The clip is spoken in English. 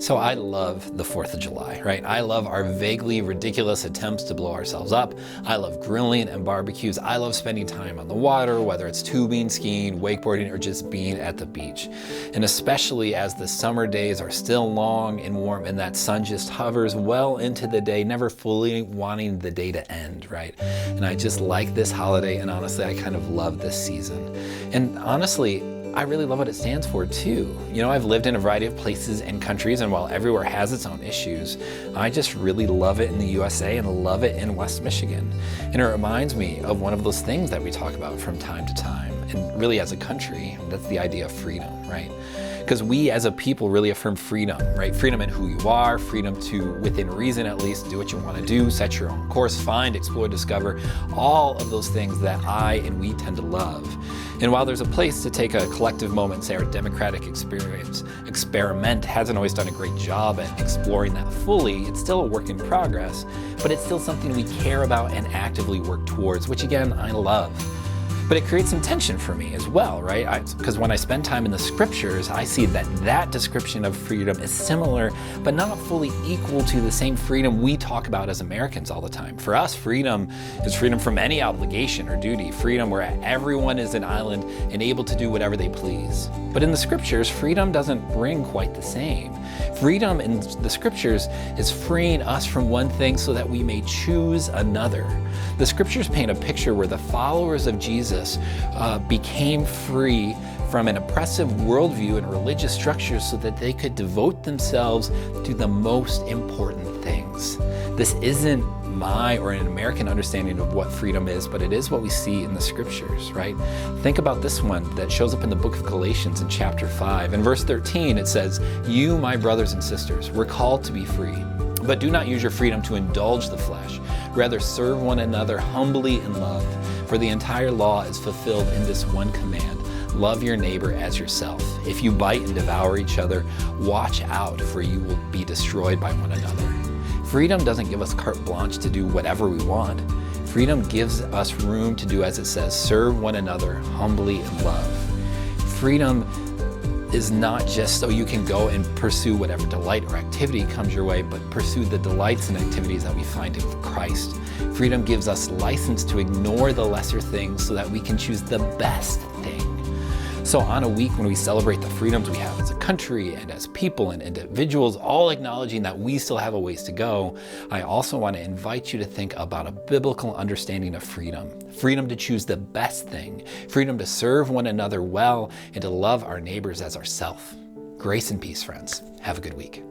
So I love the 4th of July, right? I love our vaguely ridiculous attempts to blow ourselves up. I love grilling and barbecues. I love spending time on the water, whether it's tubing, skiing, wakeboarding, or just being at the beach. And especially as the summer days are still long and warm and that sun just hovers well into the day, never fully wanting the day to end, right? And I just like this holiday, and honestly, I kind of love this season. And honestly, I really love what it stands for too. You know, I've lived in a variety of places and countries, and while everywhere has its own issues, I just really love it in the USA and love it in West Michigan. And it reminds me of one of those things that we talk about from time to time, and really as a country, that's the idea of freedom, right? Because we as a people really affirm freedom, right? Freedom in who you are, freedom to, within reason at least, do what you want to do, set your own course, find, explore, discover, all of those things that I and we tend to love. And while there's a place to take a collective moment and say our democratic experiment hasn't always done a great job at exploring that fully, it's still a work in progress, but it's still something we care about and actively work towards, which again, I love. But it creates some tension for me as well, right? Because when I spend time in the scriptures, I see that that description of freedom is similar, but not fully equal to the same freedom we talk about as Americans all the time. For us, freedom is freedom from any obligation or duty, freedom where everyone is an island and able to do whatever they please. But in the scriptures, freedom doesn't bring quite the same. Freedom in the scriptures is freeing us from one thing so that we may choose another. The scriptures paint a picture where the followers of Jesus became free from an oppressive worldview and religious structures so that they could devote themselves to the most important things. This isn't my or an American understanding of what freedom is, but it is what we see in the scriptures, right? Think about this one that shows up in the book of Galatians in chapter 5. In verse 13, it says, "You, my brothers and sisters, were called to be free, but do not use your freedom to indulge the flesh. Rather, serve one another humbly in love. For the entire law is fulfilled in this one command: love your neighbor as yourself. If you bite and devour each other, watch out, for you will be destroyed by one another." Freedom doesn't give us carte blanche to do whatever we want. Freedom gives us room to do, as it says, serve one another humbly in love. Freedom is not just so you can go and pursue whatever delight or activity comes your way, but pursue the delights and activities that we find in Christ. Freedom gives us license to ignore the lesser things so that we can choose the best thing. So on a week when we celebrate the freedoms we have as a country and as people and individuals, all acknowledging that we still have a ways to go, I also want to invite you to think about a biblical understanding of freedom. Freedom to choose the best thing, freedom to serve one another well, and to love our neighbors as ourselves. Grace and peace, friends. Have a good week.